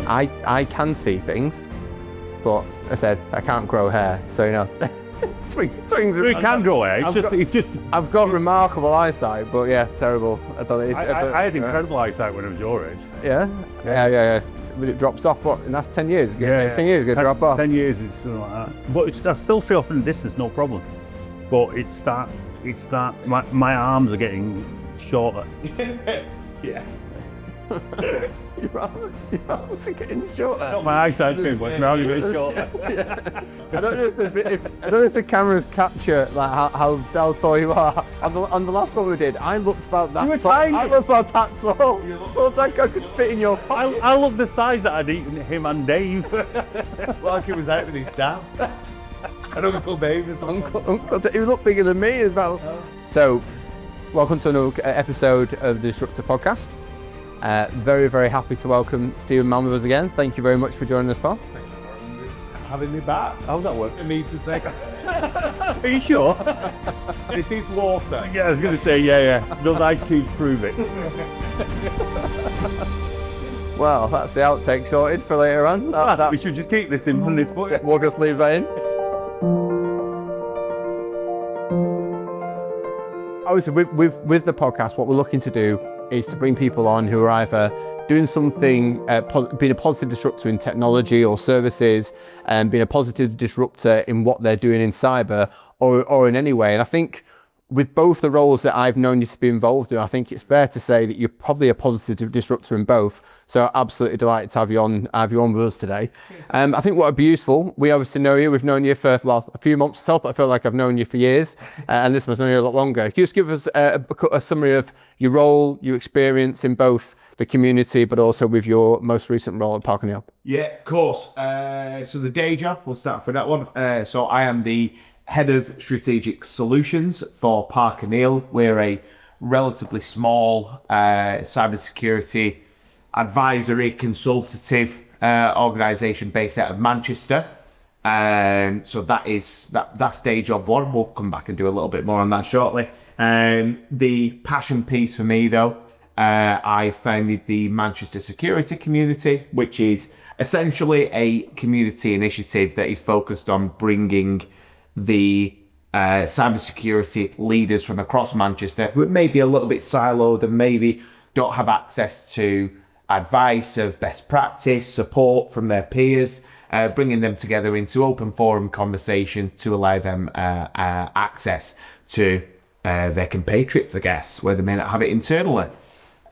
I can see things, but I said I can't grow hair, so swings. You can grow hair. I've got remarkable eyesight, but yeah, terrible ability. I had incredible eyesight when I was your age. Yeah. But it drops off. What? And that's 10 years. Yeah. 10 years ago, drop off. 10 years, it's something like that. But I still see off in the distance, no problem. But it's that. My arms are getting shorter. Yeah. Your arms are getting shorter. Not my eyesight's too much, my arms are getting shorter. Yeah. I don't know if the cameras capture like how tall you are. On the last one we did, I looked about that. You were tall. tiny. I was about that tall. It looks like I could fit in your pocket. I look the size that I'd eaten him and Dave. Like he was out with his dad. And Uncle Dave is Uncle he looked bigger than me as well. Oh. So, welcome to another episode of the Disruptor Podcast. Very, very happy to welcome Steve and Mann with us again. Thank you very much for joining us, pal. Thank you for having me back. How's that work for me to say? Are you sure? This is water. Yeah, I was going to say, yeah. Those ice cubes prove it. Well, that's the outtake sorted for later on. We should just keep this in from this point. We'll just leave that in. Obviously, with the podcast, what we're looking to do is to bring people on who are either doing something, being a positive disruptor in technology or services, and being a positive disruptor in what they're doing in cyber or in any way. And I think with both the roles that I've known you to be involved in, I think it's fair to say that you're probably a positive disruptor in both. So absolutely delighted to have you on with us today. I think what would be useful, we obviously know you, we've known you for, a few months myself, but I feel like I've known you for years, and this must know you a lot longer. Can you just give us a summary of your role, your experience in both the community, but also with your most recent role at Park O'Neill? Yeah, of course. So the day job, we'll start for that one. So I am the Head of Strategic Solutions for Park O'Neill. We're a relatively small cybersecurity advisory consultative organisation based out of Manchester. So that's day job one. We'll come back and do a little bit more on that shortly. The passion piece for me though, I founded the Manchester Security Community, which is essentially a community initiative that is focused on bringing the cybersecurity leaders from across Manchester who may be a little bit siloed and maybe don't have access to advice of best practice, support from their peers, bringing them together into open forum conversation to allow them access to their compatriots, I guess, where they may not have it internally.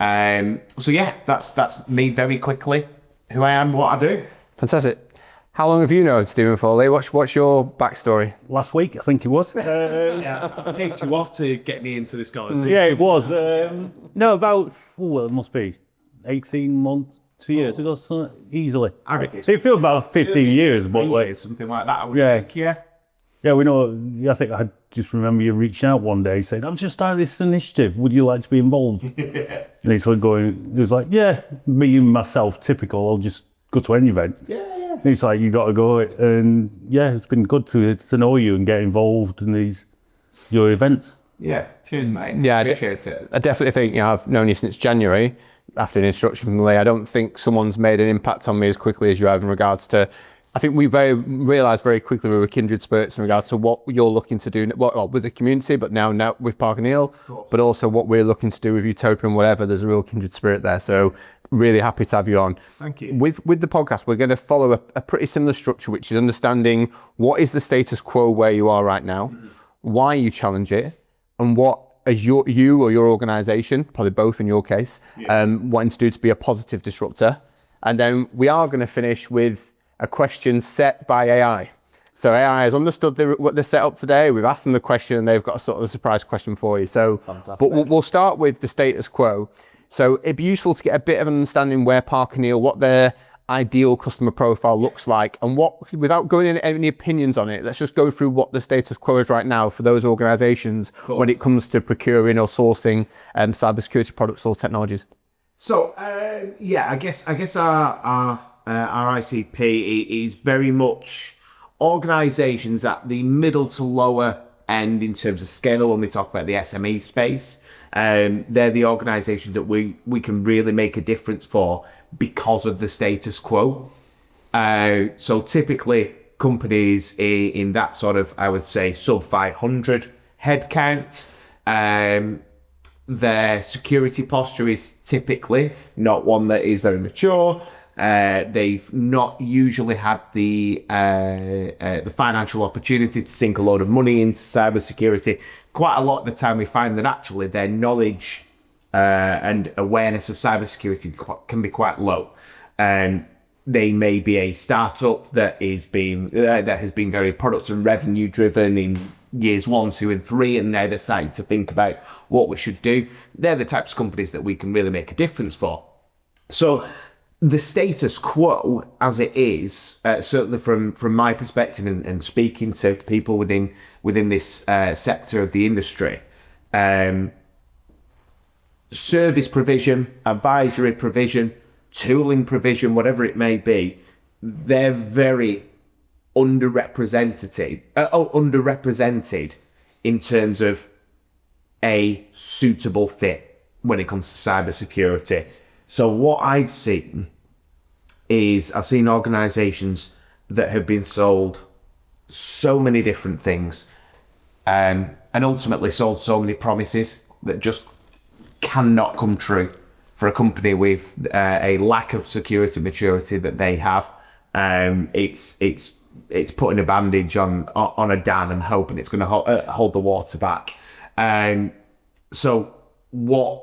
So yeah, that's me very quickly, who I am, what I do. Fantastic. How long have you known Stephen Foley? What's your backstory? Last week, I think it was. Yeah, I picked you off to get me into this conversation. Yeah, it was. About, it must be 18 months, 2 years ago, so easily. I reckon So it feels about 15 years, but like, something like that. Yeah, we know. I think I just remember you reaching out one day saying, "I'm just starting this initiative. Would you like to be involved?" And he's like going, he was like, "Yeah, me and myself, typical. I'll just go to any event." Yeah. And it's like, you got to go, and yeah, it's been good to know you and get involved in your events. Yeah, cheers, mate. Yeah, appreciate it. I definitely think I've known you since January. After an instruction from Lee, I don't think someone's made an impact on me as quickly as you have in regards to. I think we realised very quickly we were kindred spirits in regards to what you're looking to do with the community, but now with Park O'Neill, but also what we're looking to do with Utopia and whatever. There's a real kindred spirit there. So really happy to have you on. Thank you. With the podcast, we're going to follow a pretty similar structure, which is understanding what is the status quo where you are right now, why you challenge it, and what is you or your organisation, probably both in your case, wanting to do to be a positive disruptor. And then we are going to finish with a question set by AI. So AI has understood what they're set up today. We've asked them the question and they've got a sort of a surprise question for you. So, fantastic. But we'll start with the status quo. So it'd be useful to get a bit of an understanding where Park O'Neill, what their ideal customer profile looks like, and without going into any opinions on it, let's just go through what the status quo is right now for those organizations when it comes to procuring or sourcing cybersecurity products or technologies. So, I guess our ICP is very much organisations at the middle to lower end in terms of scale when we talk about the SME space. They're the organisations that we can really make a difference for because of the status quo. So typically companies in that sort of, I would say, sub 500 headcount, their security posture is typically not one that is very mature. They've not usually had the financial opportunity to sink a load of money into cybersecurity. Quite a lot of the time we find that actually their knowledge and awareness of cybersecurity can be quite low. They may be a startup that has been very product and revenue driven in years 1, 2, and 3, and now they're starting to think about what we should do. They're the types of companies that we can really make a difference for. So the status quo, as it is, certainly from my perspective and speaking to people within this sector of the industry, service provision, advisory provision, tooling provision, whatever it may be, they're very underrepresented in terms of a suitable fit when it comes to cybersecurity. So what I'd seen is I've seen organisations that have been sold so many different things, and ultimately sold so many promises that just cannot come true for a company with a lack of security maturity that they have. It's putting a bandage on a dam and hoping it's going to hold the water back. So what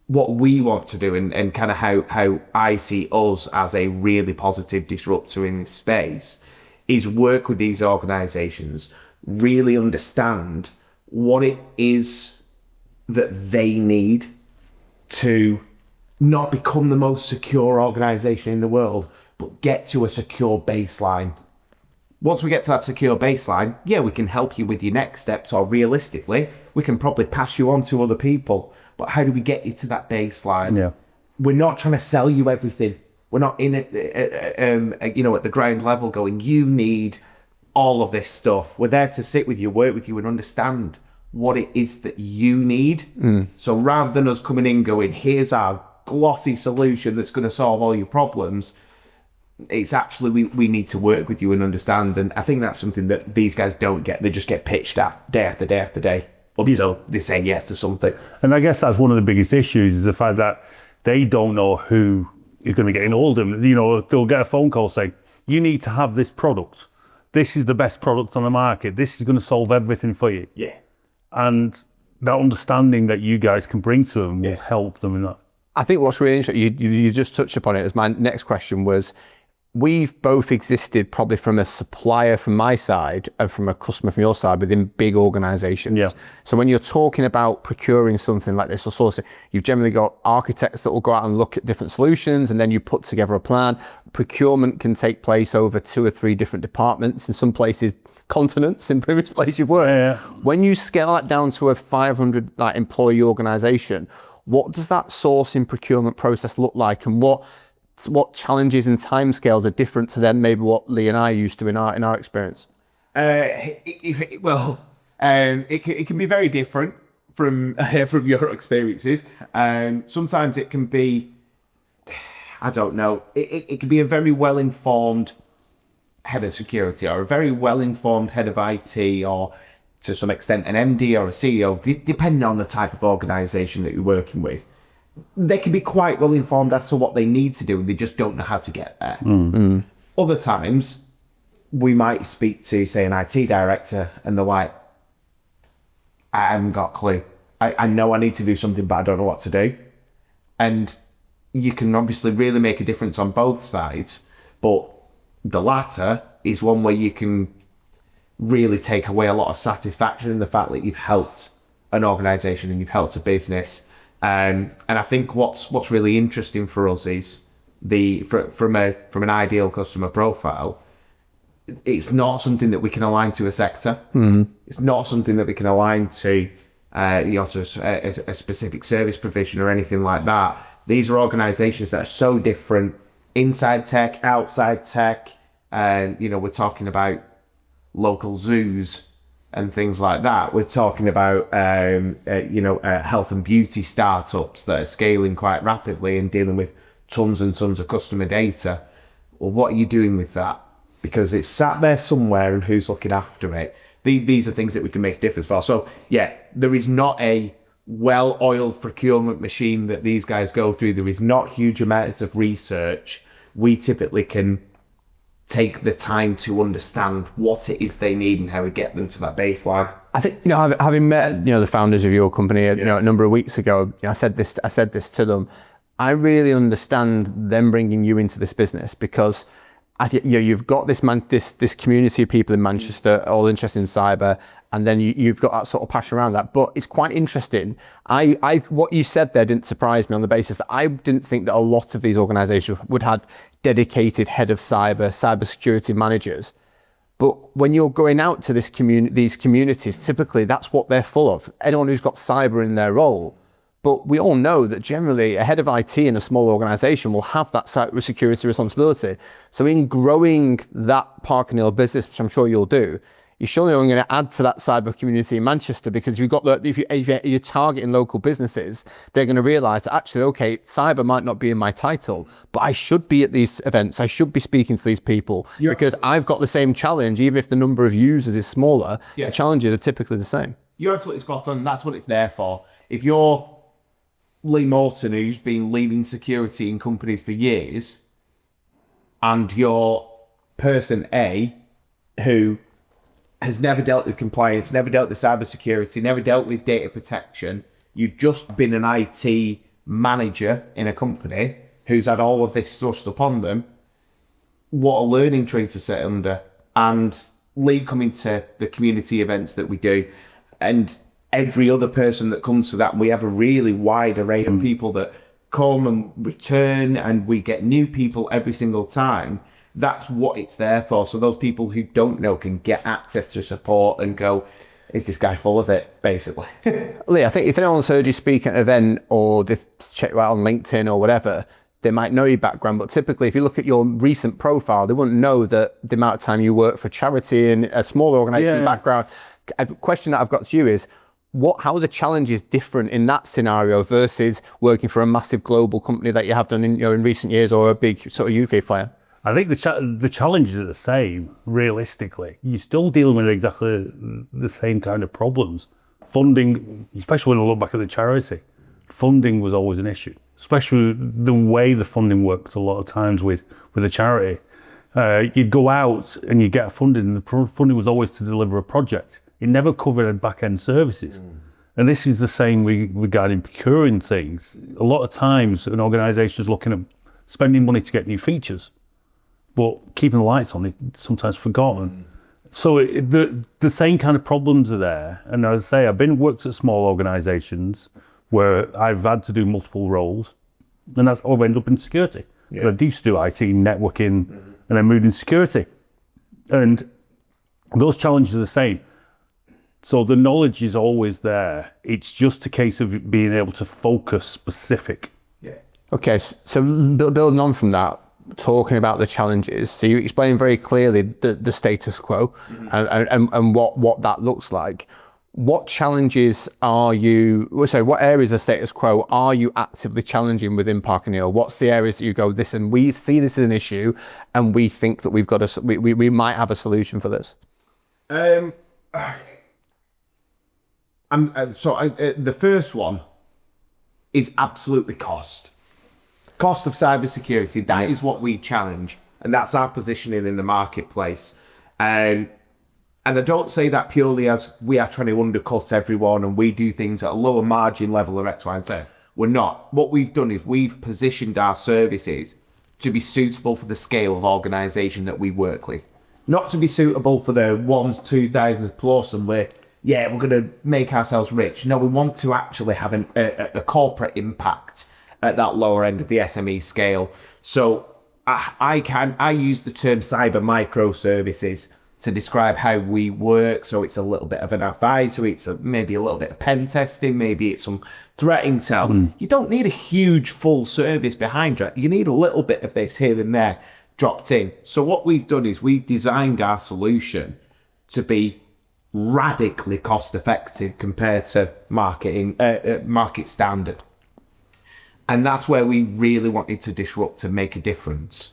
we want to do and kind of how I see us as a really positive disruptor in this space is work with these organisations, really understand what it is that they need to not become the most secure organisation in the world, but get to a secure baseline. Once we get to that secure baseline, yeah, we can help you with your next steps, or realistically, we can probably pass you on to other people. But how do we get you to that baseline? Yeah. We're not trying to sell you everything. We're not in it, at the ground level going, you need all of this stuff. We're there to sit with you, work with you, and understand what it is that you need. So rather than us coming in going, here's our glossy solution that's going to solve all your problems, it's actually we need to work with you and understand. And I think that's something that these guys don't get. They just get pitched at day after day after day. So they say yes to something. And I guess that's one of the biggest issues, is the fact that they don't know who is going to be getting hold of them. They'll get a phone call saying, you need to have this product. This is the best product on the market. This is going to solve everything for you. Yeah. And that understanding that you guys can bring to them will help them in that. I think what's really interesting, you just touched upon it, as my next question was, we've both existed probably from a supplier from my side and from a customer from your side within big organisations. Yeah. So when you're talking about procuring something like this or sourcing, you've generally got architects that will go out and look at different solutions, and then you put together a plan. Procurement can take place over 2 or 3 different departments, in some places continents, in previous places you've worked. Yeah. When you scale that down to a 500 employee organisation, what does that sourcing procurement process look like, and what challenges and timescales are different to then maybe what Lee and I used to in our experience? It can be very different from your experiences. Sometimes it can be, I don't know, it can be a very well-informed head of security, or a very well-informed head of IT, or to some extent an MD or a CEO, depending on the type of organisation that you're working with. They can be quite well informed as to what they need to do, and they just don't know how to get there. Other times, we might speak to, say, an IT director, and they're like, I haven't got a clue. I know I need to do something, but I don't know what to do. And you can obviously really make a difference on both sides, but the latter is one where you can really take away a lot of satisfaction in the fact that you've helped an organisation and you've helped a business. And I think what's really interesting for us is from an ideal customer profile, it's not something that we can align to a sector. It's not something that we can align to to a specific service provision or anything like that. These are organisations that are so different, inside tech, outside tech, and we're talking about local zoos and things like that. We're talking about, health and beauty startups that are scaling quite rapidly and dealing with tons and tons of customer data. Well, what are you doing with that? Because it's sat there somewhere, and who's looking after it? These are things that we can make a difference for. So yeah, there is not a well-oiled procurement machine that these guys go through. There is not huge amounts of research. We typically can take the time to understand what it is they need and how we get them to that baseline. I think, having met, the founders of your company, a number of weeks ago, I said this to them. I really understand them bringing you into this business, because I think you've got this community of people in Manchester all interested in cyber, and then you've got that sort of passion around that. But it's quite interesting. What you said there didn't surprise me, on the basis that I didn't think that a lot of these organisations would have dedicated head of cybersecurity managers. But when you're going out to these communities, typically that's what they're full of. Anyone who's got cyber in their role. But we all know that generally a head of IT in a small organisation will have that cybersecurity responsibility. So in growing that Park and Hill business, which I'm sure you'll do, you're surely only going to add to that cyber community in Manchester, because if you're targeting local businesses, they're going to realise that actually, okay, cyber might not be in my title, but I should be at these events. I should be speaking to these people, because I've got the same challenge, even if the number of users is smaller. The challenges are typically the same. You're absolutely spot on. That's what it's there for. If you're Lee Morton, who's been leading security in companies for years, and you're person A, who has never dealt with compliance, never dealt with cybersecurity, never dealt with data protection, you've just been an IT manager in a company who's had all of this thrust upon them, what a learning tree to sit under. And Lee coming to the community events that we do, and every other person that comes to that, we have a really wide array of people that come and return, and we get new people every single time. That's what it's there for. So those people who don't know can get access to support and go, is this guy full of it, basically? Lee, I think if anyone's heard you speak at an event, or they've checked you out on LinkedIn or whatever, they might know your background. But typically, if you look at your recent profile, they wouldn't know that the amount of time you work for charity and a small organisation background. A question that I've got to you is, how are the challenges different in that scenario versus working for a massive global company that you have done in recent years, or a big sort of UK player? I think the challenges are the same, realistically. You're still dealing with exactly the same kind of problems. Funding, especially when I look back at the charity, funding was always an issue, especially the way the funding worked a lot of times with a charity. You'd go out and you get funding, and the funding was always to deliver a project. It never covered back-end services. And this is the same regarding procuring things. A lot of times an organisation is looking at spending money to get new features, but keeping the lights on, it's sometimes forgotten. So the same kind of problems are there. And as I say, I've worked at small organisations where I've had to do multiple roles, and that's how I've ended up in security. I used to do IT, networking, and then moved in security. And those challenges are the same. So the knowledge is always there. It's just a case of being able to focus specific. Okay, so building on from that, talking about the challenges. So you explained very clearly the status quo and what that looks like. What challenges what areas of status quo are you actively challenging within Park and Hill? What's the areas that you go, listen, we see this as an issue, and we think that we might have a solution for this? The first one is absolutely cost. Cost of cybersecurity, that is what we challenge, and that's our positioning in the marketplace. And I don't say that purely as we are trying to undercut everyone and we do things at a lower margin level or X, Y, and Z. We're not. What we've done is we've positioned our services to be suitable for the scale of organisation that we work with. Not to be suitable for the 2,000 plus, and we're going to make ourselves rich. No, we want to actually have a corporate impact at that lower end of the SME scale. So I use the term cyber microservices to describe how we work. So it's a little bit of an advisor, it's maybe a little bit of pen testing, maybe it's some threat intel. You don't need a huge full service behind it. You need a little bit of this here and there dropped in. So what we've done is we've designed our solution to be radically cost effective compared to market standard. And that's where we really wanted to disrupt and make a difference.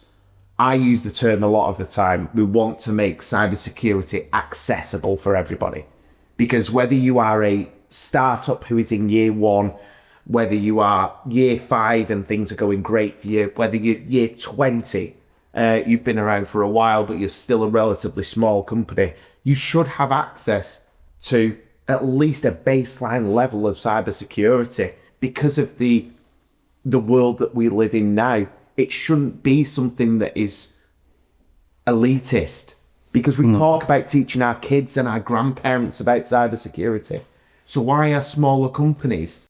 I use the term a lot of the time, we want to make cybersecurity accessible for everybody. Because whether you are a startup who is in year 1, whether you are year 5 and things are going great for you, whether you're year 20, you've been around for a while, but you're still a relatively small company, you should have access to at least a baseline level of cybersecurity because of the world that we live in now. It shouldn't be something that is elitist, because we talk about teaching our kids and our grandparents about cybersecurity. So why are smaller companies